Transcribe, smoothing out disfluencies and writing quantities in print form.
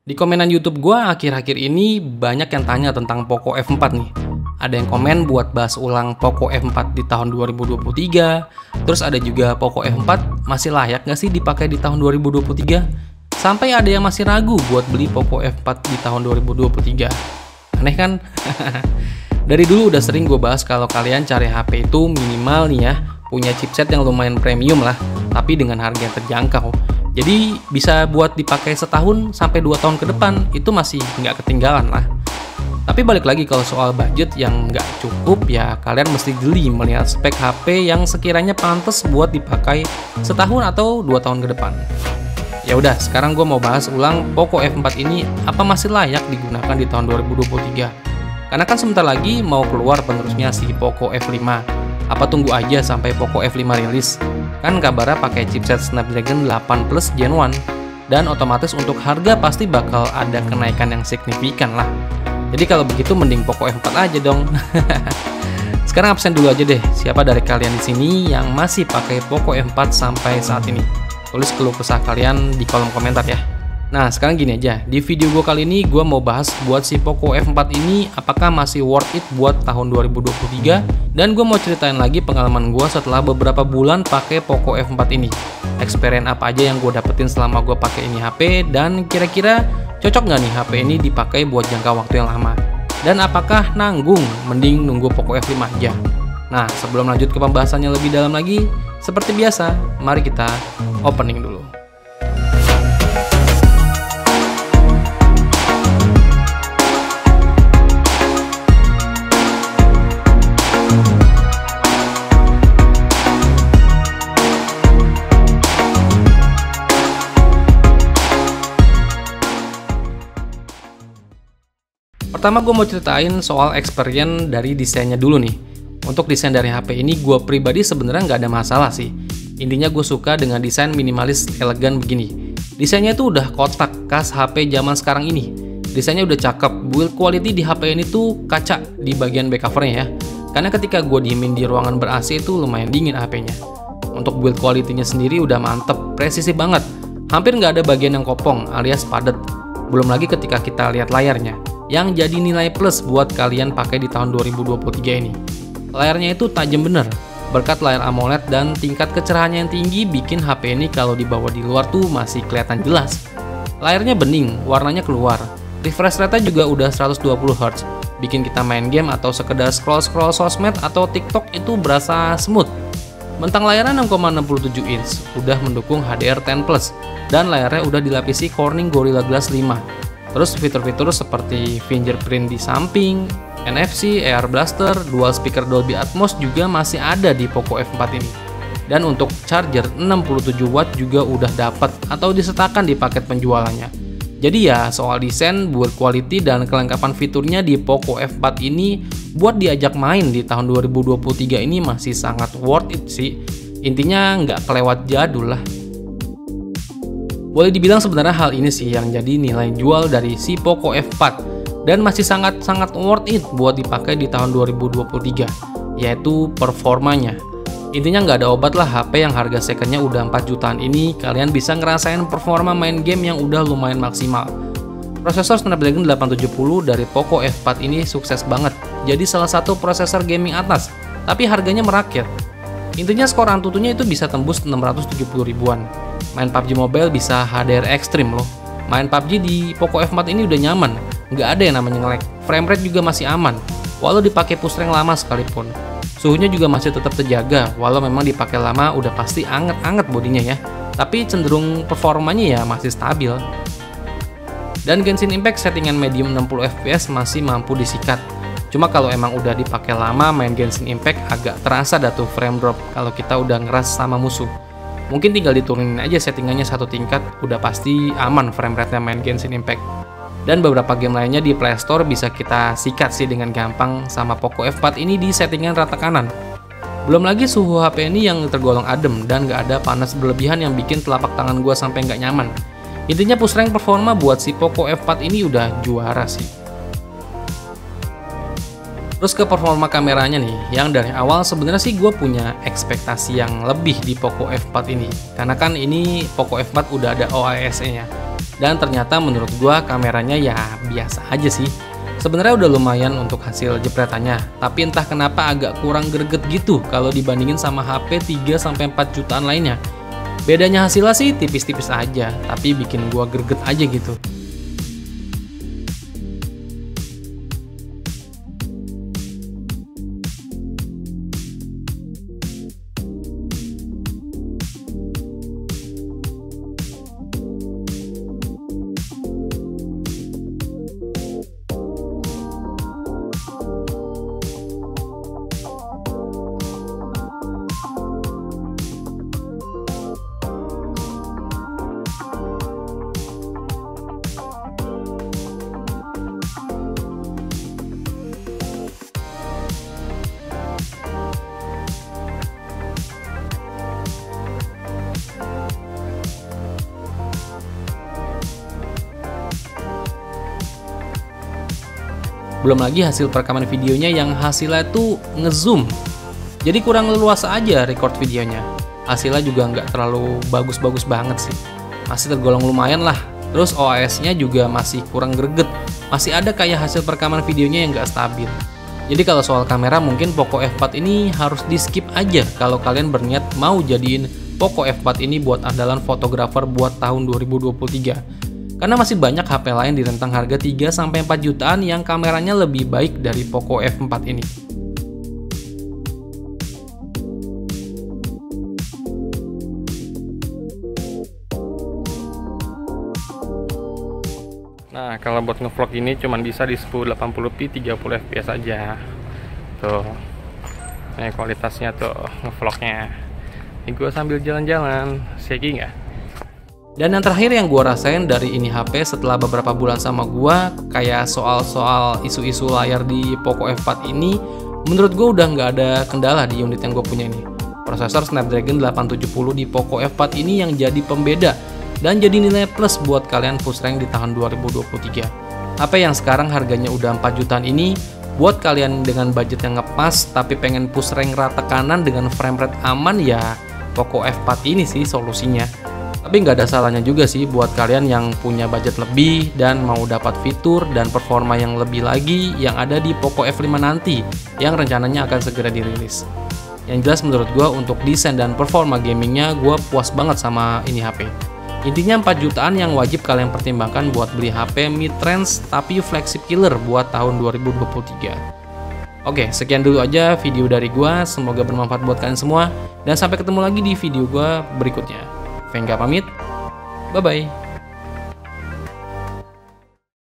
Di komenan YouTube gua akhir-akhir ini banyak yang tanya tentang Poco F4 nih. Ada yang komen buat bahas ulang Poco F4 di tahun 2023. Terus ada juga Poco F4 masih layak nggak sih dipakai di tahun 2023? Sampai ada yang masih ragu buat beli Poco F4 di tahun 2023. Aneh kan? Dari dulu udah sering gue bahas kalau kalian cari HP itu minimal nih ya, punya chipset yang lumayan premium lah, tapi dengan harga yang terjangkau. Jadi bisa buat dipakai setahun sampai 2 tahun ke depan, itu masih nggak ketinggalan lah. Tapi balik lagi kalau soal budget yang nggak cukup, ya kalian mesti jeli melihat spek HP yang sekiranya pantas buat dipakai setahun atau 2 tahun ke depan. Ya udah, sekarang gue mau bahas ulang Poco F4 ini apa masih layak digunakan di tahun 2023. Karena kan sebentar lagi mau keluar penerusnya si Poco F5. Apa tunggu aja sampai Poco F5 rilis? Kan kabarnya pakai chipset Snapdragon 8 Plus Gen 1. Dan otomatis untuk harga pasti bakal ada kenaikan yang signifikan lah. Jadi kalau begitu mending Poco F4 aja dong. Sekarang absen dulu aja deh, siapa dari kalian di sini yang masih pakai Poco F4 sampai saat ini? Tulis keluh kesah kalian di kolom komentar ya. Nah sekarang gini aja, di video gue kali ini gue mau bahas buat si Poco F4 ini apakah masih worth it buat tahun 2023. Dan gue mau ceritain lagi pengalaman gue setelah beberapa bulan pakai Poco F4 ini. Experience apa aja yang gue dapetin selama gue pakai ini HP, dan kira-kira cocok nggak nih HP ini dipakai buat jangka waktu yang lama. Dan apakah nanggung mending nunggu Poco F5 aja. Nah sebelum lanjut ke pembahasannya lebih dalam lagi, seperti biasa mari kita opening dulu. Pertama gue mau ceritain soal experience dari desainnya dulu nih. Untuk desain dari HP ini gue pribadi sebenarnya nggak ada masalah sih. Intinya gue suka dengan desain minimalis elegan begini. Desainnya itu udah kotak khas HP zaman sekarang ini. Desainnya udah cakep, build quality di HP ini tuh kaca di bagian back covernya ya. Karena ketika gue diemin di ruangan ber-AC itu lumayan dingin HP-nya. Untuk build quality-nya sendiri udah mantep, presisi banget. Hampir nggak ada bagian yang kopong alias padat. Belum lagi ketika kita lihat layarnya, yang jadi nilai plus buat kalian pakai di tahun 2023 ini. Layarnya itu tajam bener, berkat layar AMOLED dan tingkat kecerahannya yang tinggi bikin HP ini kalau dibawa di luar tuh masih kelihatan jelas. Layarnya bening, warnanya keluar, refresh rate-nya juga udah 120Hz, bikin kita main game atau sekedar scroll-scroll sosmed atau TikTok itu berasa smooth. Bentang layarnya 6,67 inch, udah mendukung HDR10+, dan layarnya udah dilapisi Corning Gorilla Glass 5. Terus fitur-fitur seperti fingerprint di samping, NFC, AR Blaster, dual speaker Dolby Atmos juga masih ada di Poco F4 ini. Dan untuk charger 67 watt juga udah dapat atau disertakan di paket penjualannya. Jadi ya soal desain, build quality, dan kelengkapan fiturnya di Poco F4 ini buat diajak main di tahun 2023 ini masih sangat worth it sih. Intinya nggak kelewat jadul lah. Boleh dibilang sebenarnya hal ini sih yang jadi nilai jual dari si Poco F4 dan masih sangat-sangat worth it buat dipakai di tahun 2023, yaitu performanya. Intinya nggak ada obat lah, HP yang harga secondnya udah 4 jutaan ini kalian bisa ngerasain performa main game yang udah lumayan maksimal. Prosesor Snapdragon 870 dari Poco F4 ini sukses banget, jadi salah satu prosesor gaming atas, tapi harganya merakyat. Intinya skor Antutunya itu bisa tembus 670 ribuan. Main PUBG Mobile bisa HDR ekstrim loh. Main PUBG di Poco F4 ini udah nyaman, nggak ada yang namanya nge-lag. Framerate juga masih aman, walau dipakai pustreng lama sekalipun. Suhunya juga masih tetap terjaga, walau memang dipakai lama udah pasti anget-anget bodinya ya. Tapi cenderung performanya ya masih stabil. Dan Genshin Impact settingan medium 60 fps masih mampu disikat. Cuma kalau emang udah dipakai lama main Genshin Impact agak terasa dah tuh frame drop kalau kita udah ngeras sama musuh. Mungkin tinggal diturunin aja settingannya 1 tingkat, udah pasti aman frame rate-nya main Genshin Impact. Dan beberapa game lainnya di Play Store bisa kita sikat sih dengan gampang sama Poco F4 ini di settingan rata kanan. Belum lagi suhu HP ini yang tergolong adem dan gak ada panas berlebihan yang bikin telapak tangan gua sampai nggak nyaman. Intinya push rank performa buat si Poco F4 ini udah juara sih. Terus ke performa kameranya nih, yang dari awal sebenarnya sih gue punya ekspektasi yang lebih di Poco F4 ini. Karena kan ini Poco F4 udah ada OIS-nya. Dan ternyata menurut gua kameranya ya biasa aja sih. Sebenarnya udah lumayan untuk hasil jepretannya, tapi entah kenapa agak kurang greget gitu kalau dibandingin sama HP 3-4 jutaan lainnya. Bedanya hasilnya sih tipis-tipis aja, tapi bikin gua greget aja gitu. Belum lagi hasil perekaman videonya yang hasilnya tuh ngezoom. Jadi kurang leluasa aja record videonya. Hasilnya juga nggak terlalu bagus-bagus banget sih. Masih tergolong lumayan lah. Terus OAS-nya juga masih kurang greget. Masih ada kayak hasil perekaman videonya yang nggak stabil. Jadi kalau soal kamera mungkin Poco F4 ini harus di skip aja kalau kalian berniat mau jadiin Poco F4 ini buat andalan fotografer buat tahun 2023. Karena masih banyak HP lain di rentang harga 3-4 jutaan yang kameranya lebih baik dari Poco F4 ini. Nah, kalau buat ngevlog ini cuman bisa di 1080p 30 fps aja. Tuh. Ini kualitasnya tuh ngevlognya. Ini gue sambil jalan-jalan, shaky nggak? Dan yang terakhir yang gue rasain dari ini HP setelah beberapa bulan sama gue, kayak soal-soal isu-isu layar di Poco F4 ini, menurut gue udah nggak ada kendala di unit yang gue punya ini. Prosesor Snapdragon 870 di Poco F4 ini yang jadi pembeda dan jadi nilai plus buat kalian push rank di tahun 2023. HP yang sekarang harganya udah 4 jutaan ini, buat kalian dengan budget yang ngepas tapi pengen push rank rata kanan dengan frame rate aman, ya Poco F4 ini sih solusinya. Tapi nggak ada salahnya juga sih buat kalian yang punya budget lebih dan mau dapat fitur dan performa yang lebih lagi yang ada di Poco F5 nanti yang rencananya akan segera dirilis. Yang jelas menurut gue untuk desain dan performa gamingnya gue puas banget sama ini HP. Intinya 4 jutaan yang wajib kalian pertimbangkan buat beli HP mid-range tapi flagship killer buat tahun 2023. Oke, sekian dulu aja video dari gue, semoga bermanfaat buat kalian semua dan sampai ketemu lagi di video gue berikutnya. Vengga pamit, bye-bye.